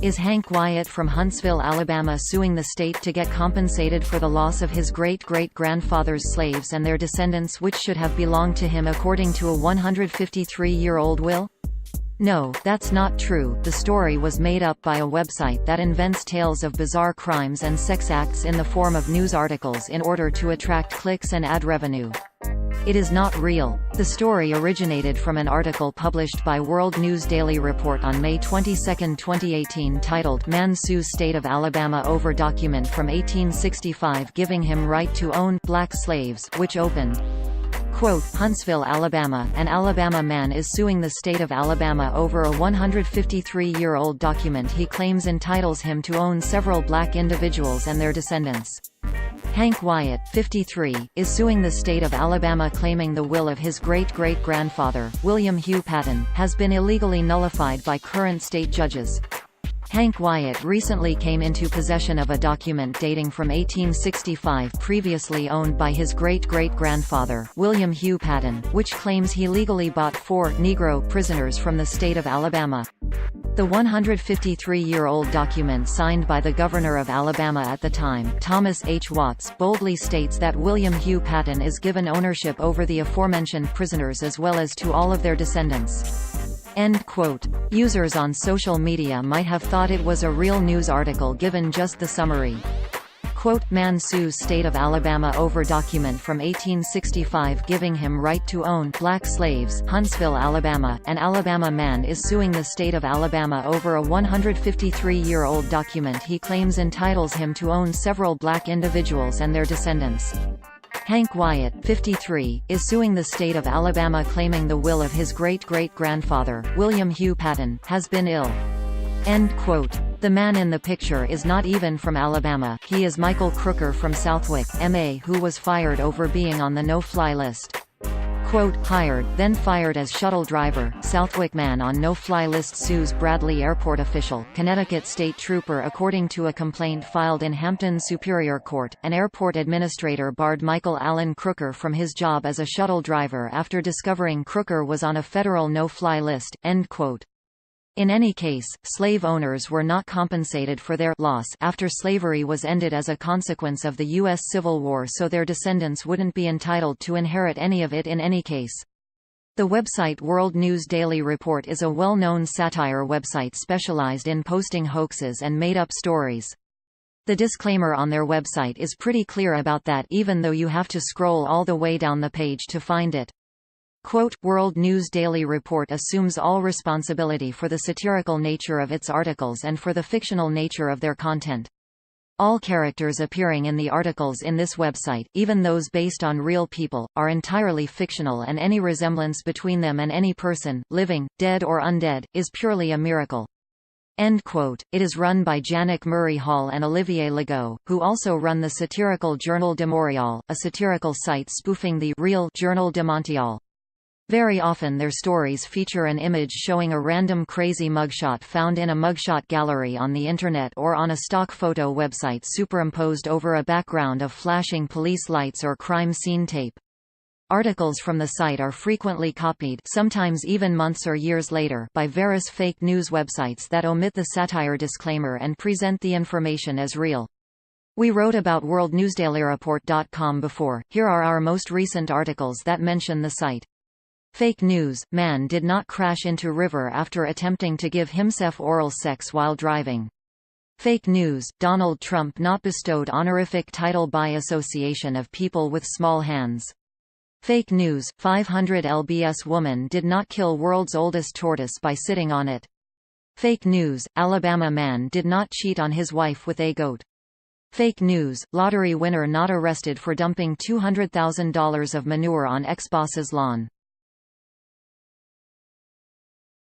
Is Hank Wyatt from Huntsville, Alabama suing the state to get compensated for the loss of his great-great-grandfather's slaves and their descendants which should have belonged to him according to a 153-year-old will? No, that's not true. The story was made up by a website that invents tales of bizarre crimes and sex acts in the form of news articles in order to attract clicks and ad revenue. It is not real. The story originated from an article published by World News Daily Report on May 22, 2018 titled "Man Sues State of Alabama Over Document from 1865 Giving Him Right to Own Black Slaves," which opened, quote, "Huntsville, Alabama. An Alabama man is suing the state of Alabama over a 153-year-old document he claims entitles him to own several black individuals and their descendants." Hank Wyatt, 53, is suing the state of Alabama claiming the will of his great-great-grandfather, William Hugh Patton, has been illegally nullified by current state judges. Hank Wyatt recently came into possession of a document dating from 1865 previously owned by his great-great-grandfather, William Hugh Patton, which claims he legally bought 4 Negro prisoners from the state of Alabama. The 153-year-old document signed by the governor of Alabama at the time, Thomas H. Watts, boldly states that William Hugh Patton is given ownership over the aforementioned prisoners as well as to all of their descendants. End quote. Users on social media might have thought it was a real news article given just the summary. Quote, "Man sues state of Alabama over document from 1865 giving him right to own black slaves." Huntsville, Alabama. An Alabama man is suing the state of Alabama over a 153-year-old document he claims entitles him to own several black individuals and their descendants. Hank Wyatt, 53, is suing the state of Alabama claiming the will of his great-great-grandfather, William Hugh Patton, has been ill. End quote. The man in the picture is not even from Alabama. He is Michael Crooker from Southwick, MA, who was fired over being on the no-fly list. Quote, "Hired, then fired as shuttle driver. Southwick man on no-fly list sues Bradley Airport official, Connecticut state trooper." According to a complaint filed in Hampton Superior Court, an airport administrator barred Michael Allen Crooker from his job as a shuttle driver after discovering Crooker was on a federal no-fly list. End quote. In any case, slave owners were not compensated for their loss after slavery was ended as a consequence of the U.S. Civil War, so their descendants wouldn't be entitled to inherit any of it in any case. The website World News Daily Report is a well-known satire website specialized in posting hoaxes and made-up stories. The disclaimer on their website is pretty clear about that, even though you have to scroll all the way down the page to find it. Quote, "World News Daily Report assumes all responsibility for the satirical nature of its articles and for the fictional nature of their content. All characters appearing in the articles in this website, even those based on real people, are entirely fictional, and any resemblance between them and any person, living, dead or undead, is purely a miracle." End quote. It is run by Janek Murray Hall and Olivier Legault, who also run the satirical Journal de Montréal, a satirical site spoofing the real Journal de Montréal. Very often their stories feature an image showing a random crazy mugshot found in a mugshot gallery on the Internet or on a stock photo website superimposed over a background of flashing police lights or crime scene tape. Articles from the site are frequently copied, sometimes even months or years later, by various fake news websites that omit the satire disclaimer and present the information as real. We wrote about worldnewsdailyreport.com before. Here are our most recent articles that mention the site. Fake news: man did not crash into river after attempting to give himself oral sex while driving. Fake news: Donald Trump not bestowed honorific title by Association of People with Small Hands. Fake news: 500 lbs woman did not kill world's oldest tortoise by sitting on it. Fake news: Alabama man did not cheat on his wife with a goat. Fake news: lottery winner not arrested for dumping $200,000 of manure on ex-boss's lawn.